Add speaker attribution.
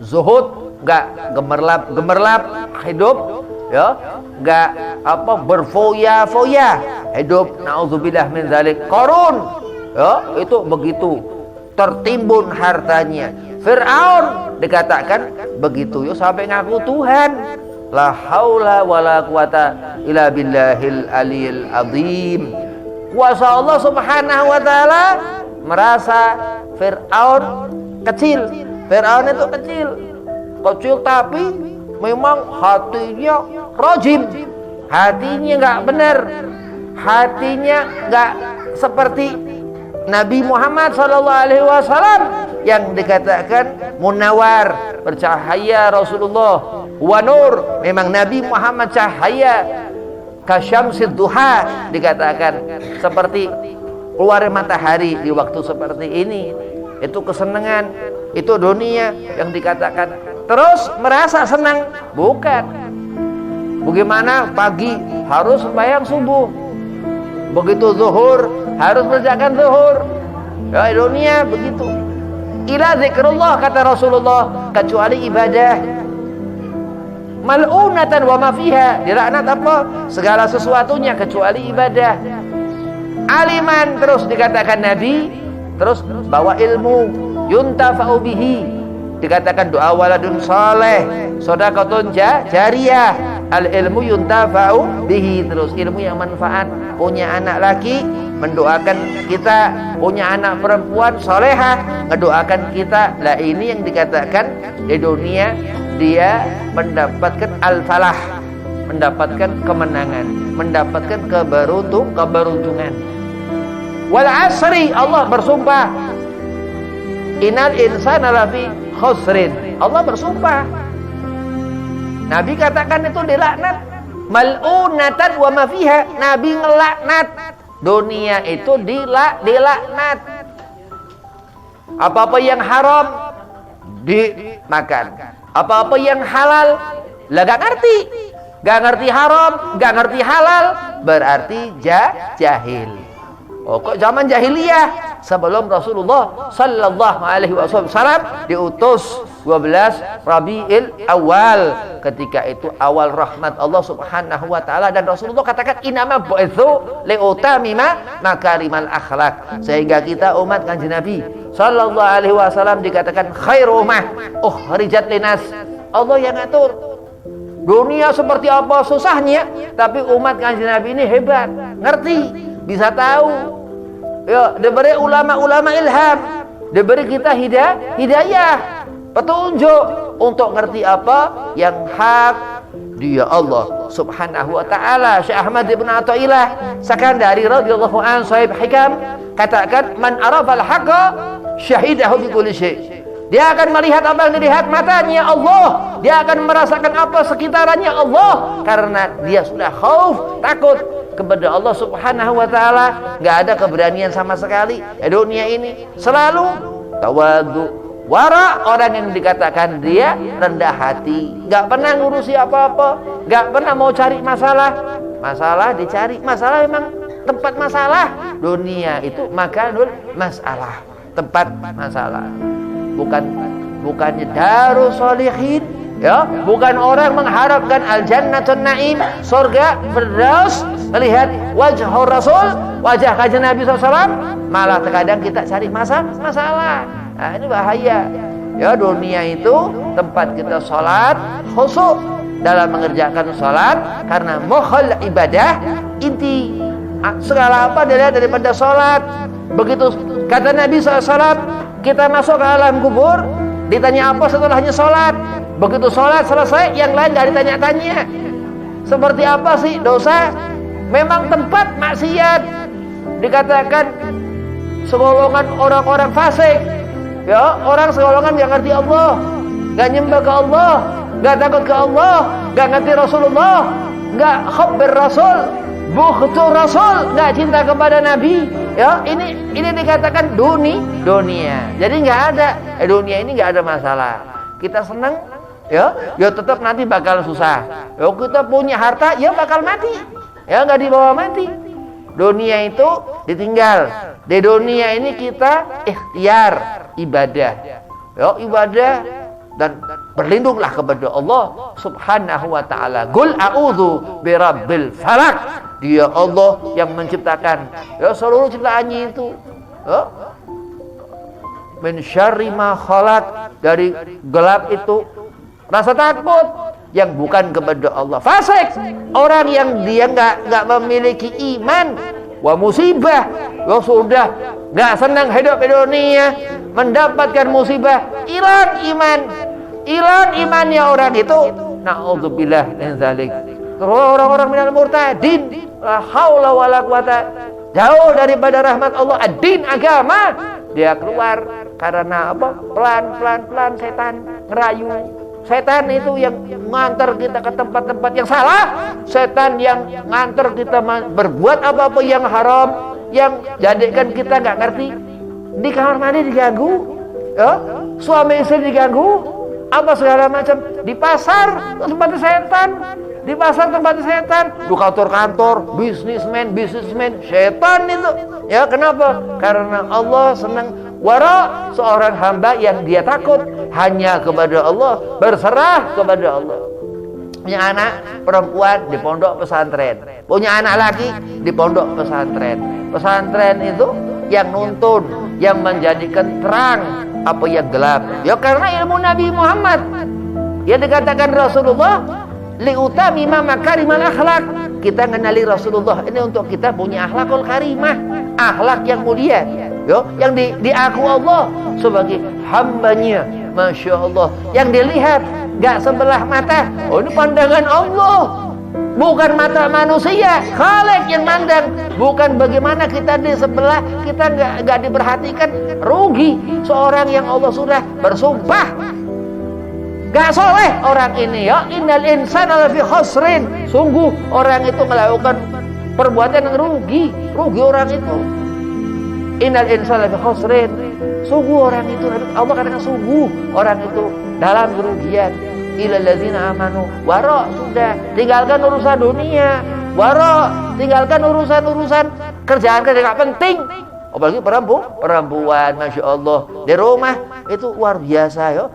Speaker 1: zuhud, enggak gemerlap hidup, ya, enggak berfoya-foya hidup. Nauzubillah min dzalik. Qarun, ya, itu begitu tertimbun hartanya. Fir'aun dikatakan begitu, ya, sampai ngaku Tuhan. La haula wala quwata illa billahil aliyil azim. Kuasa Allah Subhanahu wa taala merasa Fir'aun kecil. Fir'aun itu kecil tapi memang hatinya rajim. Hatinya enggak benar. Hatinya enggak seperti Nabi Muhammad SAW yang dikatakan munawar, bercahaya Rasulullah. Wa nur, memang Nabi Muhammad cahaya. Kasyamsid duha, dikatakan seperti keluar matahari di waktu seperti ini. Itu kesenangan, itu dunia yang dikatakan. Terus merasa senang, bukan. Bagaimana pagi harus sembahyang subuh, begitu zuhur harus mengerjakan zuhur. Ya, dunia begitu. Ila zikrullah, kata Rasulullah, kecuali ibadah. Mal'unatan wa ma fiha, dilaknat apa? Segala sesuatunya kecuali ibadah. Aliman, terus dikatakan Nabi, terus bawa ilmu, yuntafa'u bihi, dikatakan doa waladun saleh, sedekahun jariyah, al ilmu yuntafa'u bihi, terus ilmu yang manfaat. Punya anak laki, mendoakan kita, punya anak perempuan salehah, mendoakan kita. Lah ini yang dikatakan di dunia dia mendapatkan al-falah, mendapatkan kemenangan, mendapatkan keberuntungan. Wal asri, Allah bersumpah, innal insana lafi khusrin. Allah bersumpah. Nabi katakan itu dilaknat. Mal'unatan wa ma fiha, Nabi ngelaknat. Dunia itu dilaknat. Apa-apa yang haram dimakan. Apa-apa yang halal lah gak ngerti haram, gak ngerti halal, berarti jahil. Oh, kok zaman jahiliyah sebelum Rasulullah sallallahu alaihi wasallam diutus 12 Rabiul Awal, ketika itu awal rahmat Allah Subhanahu wa taala, dan Rasulullah katakan inama bu'itsu liutamima makarimal akhlak, sehingga kita umat Kanjeng Nabi sallallahu alaihi wasallam dikatakan khairu ummah ukhrijat linas. Allah yang ngatur. Dunia seperti apa susahnya, tapi umat Kanjeng Nabi ini hebat, ngerti, bisa tahu. Ya, diberi ulama-ulama ilham, diberi kita hidayah, petunjuk untuk ngerti apa yang hak. Dia Allah Subhanahu wa taala. Syekh Ahmad bin Athaillah Sakandari radhiyallahu an sahib hikam katakan, man arafal haqqa syahidahu bi kulli syai'. Dia akan melihat apa yang dilihat matanya Allah, dia akan merasakan apa sekitarannya Allah, karena dia sudah khauf, takut kepada Allah Subhanahu wa taala. Enggak ada keberanian sama sekali di dunia ini. Selalu tawadhu, wara, orang yang dikatakan dia rendah hati, enggak pernah ngurusi apa-apa, enggak pernah mau cari masalah. Masalah dicari, masalah memang tempat masalah. Dunia itu makanul masalah, tempat masalah. Bukannya darus sholihin, ya, bukan orang mengharapkan al-jannatun na'im, surga firdaus, melihat wajah Rasul, wajah Kanjeng Nabi SAW, malah terkadang kita cari masalah. Nah, ini bahaya. Ya, dunia itu tempat kita sholat khusyuk dalam mengerjakan sholat, karena mukhal ibadah inti. Segala apa dilihat daripada sholat. Begitu kata Nabi SAW, kita masuk ke alam kubur, ditanya apa setelahnya sholat. Begitu sholat selesai, yang lain gak ditanya-tanya. Seperti apa sih dosa? Memang tempat maksiat. Dikatakan segolongan orang-orang fasik, ya, orang segolongan gak ngerti Allah, gak nyembah ke Allah, gak takut ke Allah, gak ngerti Rasulullah, gak khabar Rasul, bukhtu Rasul, gak cinta kepada Nabi. Ya, ini dikatakan dunia. Jadi nggak ada dunia ini, nggak ada masalah. Kita senang, ya tetap nanti bakal susah. Ya, kita punya harta, ya bakal mati, ya nggak dibawa mati. Dunia itu ditinggal. Di dunia ini kita ikhtiar ibadah. Ya, ibadah dan berlindunglah kepada Allah Subhanahu wa taala. Qul a'udzu birabbil falaq. Dia Allah yang menciptakan seluruh ciptaannya itu. Min syarri ma khalaq, dari gelap itu rasa takut yang bukan kepada Allah. Fasik, orang yang dia enggak memiliki iman, wa musibah, sudah enggak senang hidup di dunia, mendapatkan musibah, hilang imannya orang itu. Na'udzubillah min dzalik. Orang-orang minal murtadin, la haula wala quwata, jauh daripada rahmat Allah. Ad-din, agama, dia keluar karena apa? Pelan-pelan setan ngerayu. Setan itu yang ngantar kita ke tempat-tempat yang salah. Setan yang ngantar kita berbuat apa-apa yang haram, yang jadikan kita nggak ngerti. Di kamar mandi diganggu, suami istri diganggu, apa segala macam. Di pasar tempatnya setan, di pasar tempatnya setan, di kantor-kantor, bisnismen, setan itu. Ya, kenapa? Karena Allah senang wara, seorang hamba yang dia takut hanya kepada Allah, berserah kepada Allah. Punya anak perempuan di pondok pesantren, punya anak laki di pondok pesantren. Pesantren itu yang nuntun, yang menjadikan terang apa yang gelap. Ya karena ilmu Nabi Muhammad. Ya dikatakan Rasulullah liutamima makarimal akhlak. Kita mengenali Rasulullah ini untuk kita punya akhlakul karimah, akhlak yang mulia. Yang diaku Allah sebagai hambanya, Masya Allah, yang dilihat gak sebelah mata. Ini pandangan Allah, bukan mata manusia. Khalik yang mandang, bukan bagaimana kita di sebelah, kita gak diperhatikan. Rugi seorang yang Allah sudah bersumpah gak soleh orang ini. Ya innal insana lafi khusrin, sungguh orang itu melakukan perbuatan yang rugi orang itu. Innal insana lafi khusrin, sungguh orang itu, Allah katakan sungguh orang itu dalam kerugian. Ilal ladzina amanu, waro, sudah tinggalkan urusan dunia, waro, tinggalkan urusan kerjaan gak penting. Apalagi perempuan, Masya Allah, di rumah itu luar biasa.